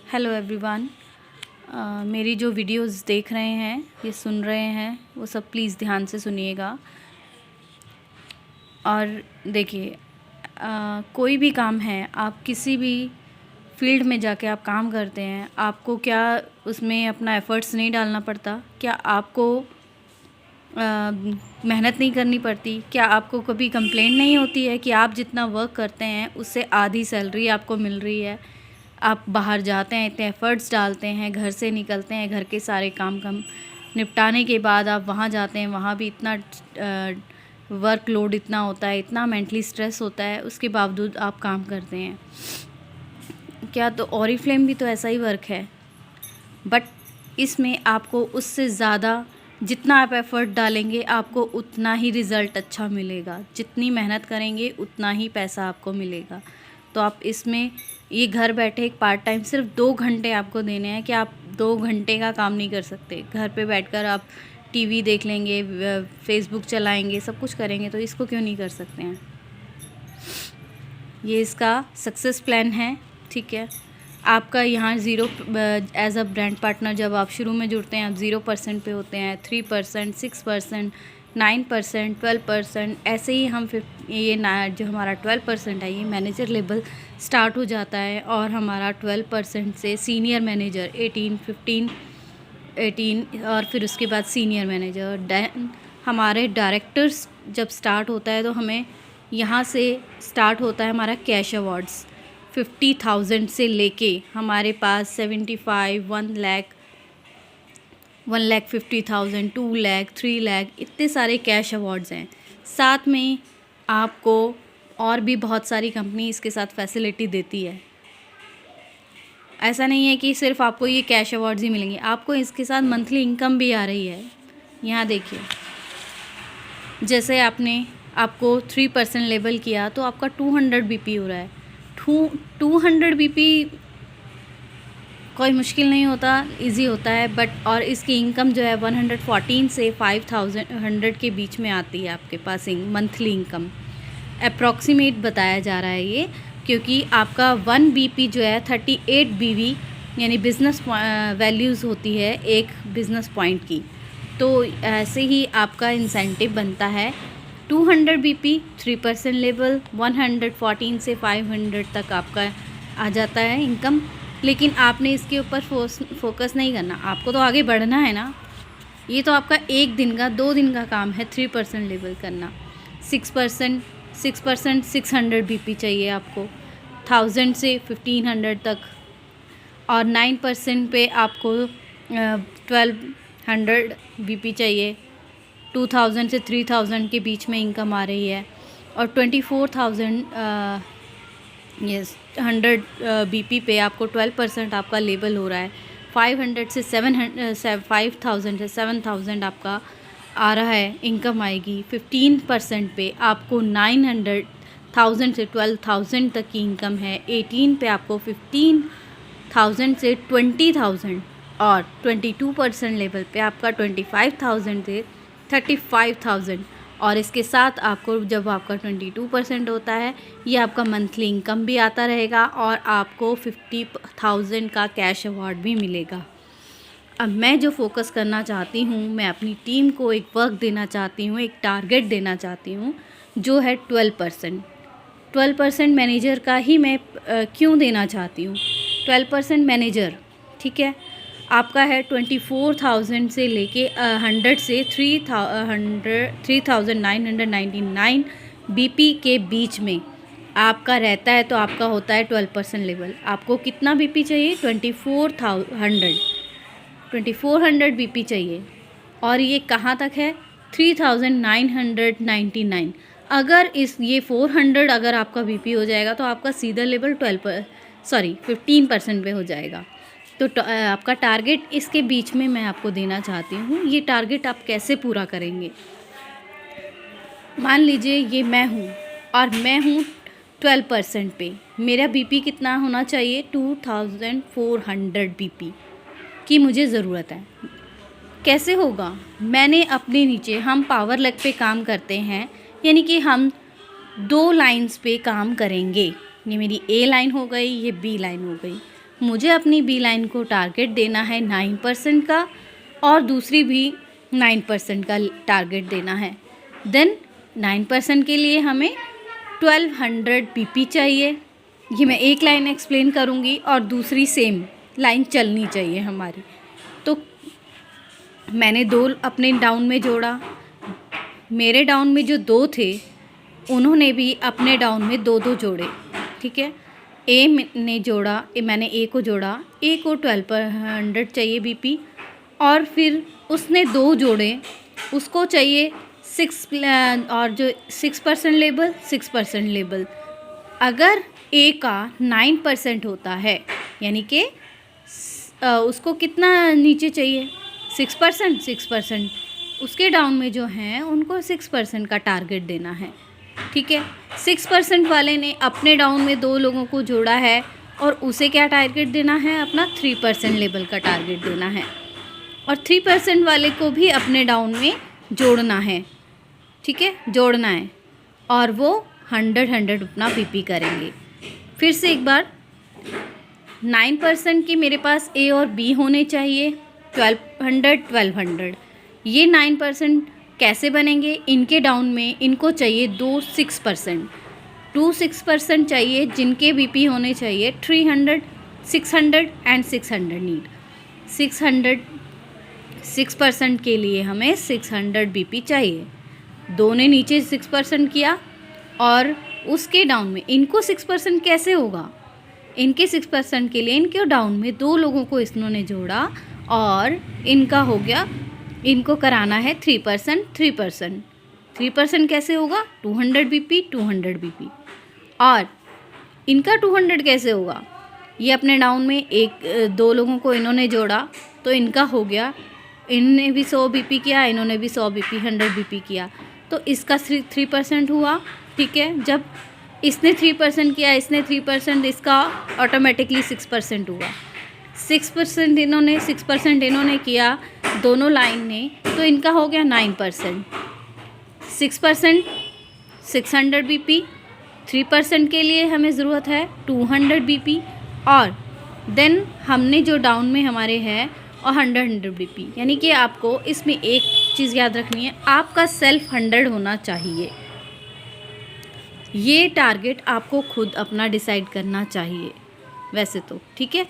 Hello everyone. मेरी जो videos देख रहे हैं, ये सुन रहे हैं, वो सब प्लीज़ ध्यान से सुनिएगा। और देखिए, कोई भी काम है, आप किसी भी फील्ड में जाके आप काम करते हैं, आपको क्या उसमें अपना एफ़र्ट्स नहीं डालना पड़ता? क्या आपको मेहनत नहीं करनी पड़ती? क्या आपको कभी कंप्लेंट नहीं होती है कि आप जितना वर्क करते हैं उससे आधी सैलरी आपको मिल रही है? आप बाहर जाते हैं, इतने एफ़र्ट्स डालते हैं, घर से निकलते हैं, घर के सारे काम निपटाने के बाद आप वहाँ जाते हैं, वहाँ भी इतना वर्कलोड इतना होता है, इतना मेंटली स्ट्रेस होता है, उसके बावजूद आप काम करते हैं। क्या तो ऑरिफ्लेम भी तो ऐसा ही वर्क है, बट इसमें आपको उससे ज़्यादा जितना आप एफ़र्ट डालेंगे आपको उतना ही रिज़ल्ट अच्छा मिलेगा। जितनी मेहनत करेंगे उतना ही पैसा आपको मिलेगा। तो आप इसमें ये घर बैठे एक पार्ट टाइम सिर्फ 2 घंटे आपको देने हैं कि आप 2 घंटे का काम नहीं कर सकते। घर पे बैठकर आप टीवी देख लेंगे, फेसबुक चलाएंगे, सब कुछ करेंगे, तो इसको क्यों नहीं कर सकते हैं? ये इसका सक्सेस प्लान है, ठीक है। आपका यहाँ zero age a brand partner जब आप शुरू में जुड़ते हैं, आप 0% पे होते हैं, 3%, 6%, 9%, 12%, ऐसे ही हम जो हमारा 12% है, ये मैनेजर लेवल स्टार्ट हो जाता है और हमारा 12% से सीनियर मैनेजर 18 और फिर उसके बाद सीनियर मैनेजर। हमारे डायरेक्टर्स जब स्टार्ट होता है तो हमें यहाँ से स्टार्ट होता है हमारा कैश अवार्ड्स 50,000 से लेके हमारे पास 75, 1 लाख, 1,50,000, 2 लाख, 3 लाख, इतने सारे कैश अवार्ड्स हैं। साथ में आपको और भी बहुत सारी कंपनी इसके साथ फैसिलिटी देती है। ऐसा नहीं है कि सिर्फ आपको ये कैश अवार्ड्स ही मिलेंगे, आपको इसके साथ मंथली इनकम भी आ रही है। यहाँ देखिए, जैसे आपको 3% लेवल किया तो आपका 200 बीपी हो रहा है। 200 बीपी कोई मुश्किल नहीं होता, इजी होता है, बट और इसकी इनकम जो है 114 से 5,100 के बीच में आती है आपके पास मंथली इनकम। अप्रॉक्सीमेट बताया जा रहा है ये, क्योंकि आपका 1 बीपी जो है 38 बीवी यानी बिज़नेस वैल्यूज़ होती है एक बिज़नेस पॉइंट की। तो ऐसे ही आपका इंसेंटिव बनता है। 200 बीपी 3% लेवल, 114 से 500 तक आपका आ जाता है इनकम। लेकिन आपने इसके ऊपर फोकस नहीं करना, आपको तो आगे बढ़ना है ना। ये तो आपका 1 दिन का 2 दिन का काम है 3% लेवल करना। 6% 600 बीपी चाहिए आपको, 1000 से 1500 तक। और 9% पे आपको 1200 बीपी चाहिए। 2000 से 3000 के बीच में इनकम आ रही है। और 24,000 100 बीपी पे आपको 12% आपका लेवल हो रहा है। 500 से 5000 से 7000 आपका आ रहा है, इनकम आएगी। 15% पे आपको 900,000 से 12,000 तक की इनकम है। 18 पे आपको 15,000 से 20,000 और 22% लेवल पे आपका 25,000 से 35,000। और इसके साथ आपको जब आपका 22% होता है, ये आपका मंथली इनकम भी आता रहेगा और आपको 50,000 का कैश अवार्ड भी मिलेगा। अब मैं जो फोकस करना चाहती हूँ, मैं अपनी टीम को एक वर्क देना चाहती हूँ, एक टारगेट देना चाहती हूँ, जो है 12%। 12% मैनेजर का ही मैं क्यों देना चाहती हूँ? 12% मैनेजर, ठीक है, आपका है 24,000 से लेके 100 से 3,999 बीपी के बीच में आपका रहता है। तो आपका होता है 12% लेवल। आपको कितना बीपी चाहिए? 2400 बीपी चाहिए। और ये कहाँ तक है? 3,999। अगर ये 400 अगर आपका बीपी हो जाएगा तो आपका सीधा लेवल 15% पे हो जाएगा। तो आपका टारगेट इसके बीच में मैं आपको देना चाहती हूँ। ये टारगेट आप कैसे पूरा करेंगे? मान लीजिए ये मैं हूँ और मैं हूँ 12% पे, मेरा बीपी कितना होना चाहिए? 2400 बीपी की मुझे ज़रूरत है। कैसे होगा? मैंने अपने नीचे, हम पावर लेग पे काम करते हैं, यानी कि हम 2 लाइन्स पे काम करेंगे। ये मेरी ए लाइन हो गई, ये बी लाइन हो गई। मुझे अपनी बी लाइन को टारगेट देना है 9% का और दूसरी भी 9% का टारगेट देना है। देन 9% के लिए हमें 1200 BP चाहिए। ये मैं एक लाइन एक्सप्लेन करूँगी और दूसरी सेम लाइन चलनी चाहिए हमारी। तो मैंने 2 अपने डाउन में जोड़ा, मेरे डाउन में जो 2 थे उन्होंने भी अपने डाउन में 2 जोड़े, ठीक है। ए ने जोड़ा, मैंने ए को जोड़ा, ए को 1200 चाहिए BP और फिर उसने 2 जोड़े, उसको चाहिए 6 और जो 6% लेबल 6% लेबल। अगर ए का 9% होता है यानी कि उसको कितना नीचे चाहिए 6%, उसके डाउन में जो हैं उनको 6% का टारगेट देना है, ठीक है। 6% वाले ने अपने डाउन में 2 लोगों को जोड़ा है और उसे क्या टारगेट देना है, अपना 3% लेवल का टारगेट देना है और 3% वाले को भी अपने डाउन में जोड़ना है, ठीक है, जोड़ना है और वो 100 अपना PP करेंगे। फिर से एक बार 9% के मेरे पास ए और बी होने चाहिए 1200। ये 9% कैसे बनेंगे, इनके डाउन में इनको चाहिए 2 6% चाहिए जिनके BP होने चाहिए 300, 600 एंड 600 नीड 6% के लिए हमें 600 BP चाहिए। 2 ने नीचे 6% किया और उसके डाउन में इनको 6% कैसे होगा, इनके 6% के लिए इनके डाउन में 2 लोगों को इन्होंने जोड़ा और इनका हो गया, इनको कराना है 3% कैसे होगा 200 BP और इनका 200 कैसे होगा, ये अपने डाउन में 2 लोगों को इन्होंने जोड़ा तो इनका हो गया, इन्होंने भी 100 BP किया, इन्होंने भी 100 BP 100 BP किया तो इसका 3% हुआ, ठीक है। जब इसने 3% किया, इसने 3%, इसका ऑटोमेटिकली 6% हुआ। 6% इन्होंने किया दोनों लाइन ने तो इनका हो गया 9%। 6% 600 BP, 3% के लिए हमें ज़रूरत है 200 BP और देन हमने जो डाउन में हमारे है और 100 BP, यानी कि आपको इसमें एक चीज़ याद रखनी है, आपका सेल्फ 100 होना चाहिए। ये टारगेट आपको खुद अपना डिसाइड करना चाहिए वैसे तो, ठीक है।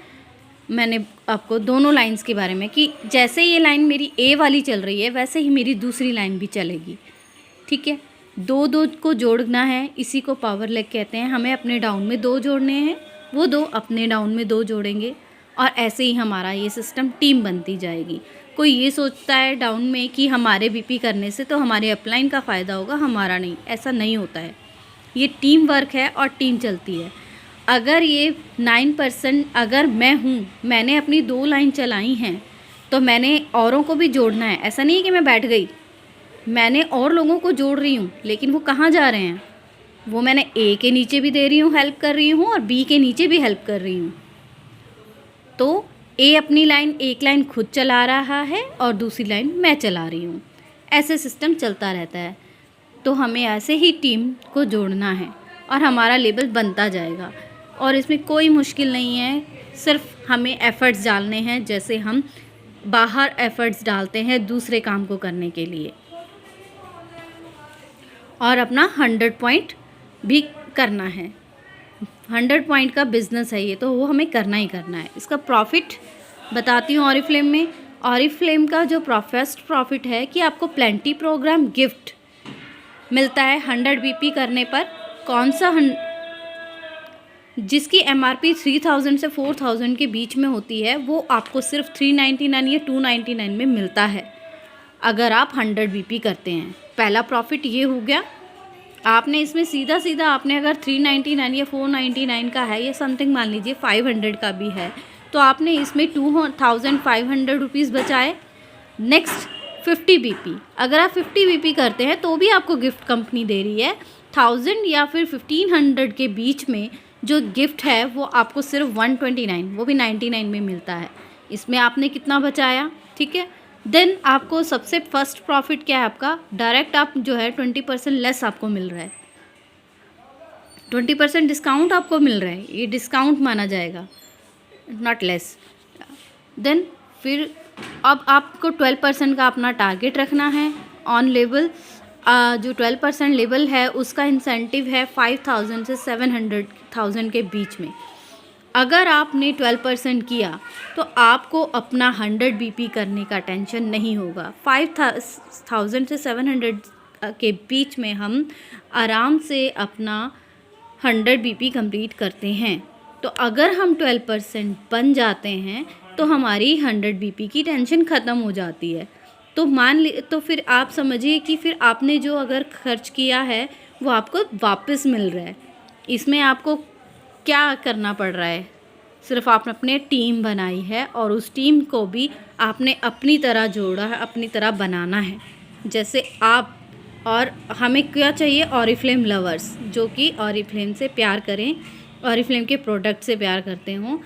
मैंने आपको दोनों लाइंस के बारे में कि जैसे ये लाइन मेरी ए वाली चल रही है वैसे ही मेरी दूसरी लाइन भी चलेगी, ठीक है। 2 को जोड़ना है, इसी को पावर लेग कहते हैं। हमें अपने डाउन में 2 जोड़ने हैं, वो 2 अपने डाउन में 2 जोड़ेंगे और ऐसे ही हमारा ये सिस्टम टीम बनती जाएगी। कोई ये सोचता है डाउन में कि हमारे BP करने से तो हमारे अपलाइन का फ़ायदा होगा, हमारा नहीं, ऐसा नहीं होता है। ये टीम वर्क है और टीम चलती है। अगर ये 9% अगर मैं हूँ, मैंने अपनी 2 लाइन चलाई हैं तो मैंने औरों को भी जोड़ना है। ऐसा नहीं है कि मैं बैठ गई, मैंने और लोगों को जोड़ रही हूँ, लेकिन वो कहाँ जा रहे हैं, वो मैंने ए के नीचे भी दे रही हूँ, हेल्प कर रही हूँ और बी के नीचे भी हेल्प कर रही हूँ। तो ए अपनी लाइन एक लाइन खुद चला रहा है और दूसरी लाइन मैं चला रही हूँ, ऐसे सिस्टम चलता रहता है। तो हमें ऐसे ही टीम को जोड़ना है और हमारा लेवल बनता जाएगा और इसमें कोई मुश्किल नहीं है, सिर्फ हमें एफ़र्ट्स डालने हैं जैसे हम बाहर एफ़र्ट्स डालते हैं दूसरे काम को करने के लिए। और अपना 100 पॉइंट भी करना है, 100 पॉइंट का बिज़नेस है ये, तो वो हमें करना ही करना है। इसका प्रॉफिट बताती हूँ ऑरिफ्लेम में। ऑरिफ्लेम का जो फर्स्ट प्रॉफिट है कि आपको प्लेंटी प्रोग्राम गिफ्ट मिलता है 100 BP करने पर। कौन सा जिसकी MRP 3000 से 4000 के बीच में होती है वो आपको सिर्फ 399 या 299 में मिलता है अगर आप 100 BP करते हैं। पहला प्रॉफिट ये हो गया। आपने इसमें सीधा सीधा आपने अगर 399 या 499 का है या समथिंग मान लीजिए 500 का भी है तो आपने इसमें 2500 रुपीज़ बचाए। नेक्स्ट 50 BP, अगर आप 50 BP करते हैं तो भी आपको गिफ्ट कंपनी दे रही है 1000 या फिर 1500 के बीच में जो गिफ्ट है वो आपको सिर्फ 129 वो भी 99 में मिलता है। इसमें आपने कितना बचाया, ठीक है। देन आपको सबसे फर्स्ट प्रॉफिट क्या है आपका, डायरेक्ट आप जो है 20% लेस आपको मिल रहा है, 20% डिस्काउंट आपको मिल रहा है, ये डिस्काउंट माना जाएगा। Not less. देन फिर अब आपको 12% का अपना टारगेट रखना है ऑन लेवल। जो 12% लेवल है उसका इंसेंटिव है 5,000 से 700,000 के बीच में। अगर आपने 12% किया तो आपको अपना 100 BP करने का टेंशन नहीं होगा। 5,000 से 700 के बीच में हम आराम से अपना 100 BP कंप्लीट करते हैं। तो अगर हम 12% बन जाते हैं तो हमारी 100 BP की टेंशन ख़त्म हो जाती है। तो तो फिर आप समझिए कि फिर आपने जो अगर खर्च किया है वो आपको वापस मिल रहा है। इसमें आपको क्या करना पड़ रहा है, सिर्फ आपने अपने टीम बनाई है और उस टीम को भी आपने अपनी तरह जोड़ा है, अपनी तरह बनाना है। जैसे आप और हमें क्या चाहिए, ऑरिफ्लेम लवर्स जो कि ऑरिफ्लेम से प्यार करें, ऑरिफ्लेम के प्रोडक्ट से प्यार करते हों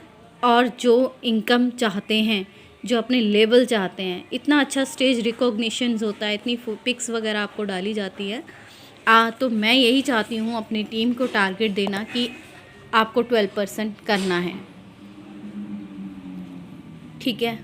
और जो इनकम चाहते हैं, जो अपने लेवल चाहते हैं। इतना अच्छा स्टेज रिकॉग्निशंस होता है, इतनी पिक्स वगैरह आपको डाली जाती है। तो मैं यही चाहती हूँ अपनी टीम को टारगेट देना कि आपको 12% करना है। ठीक है।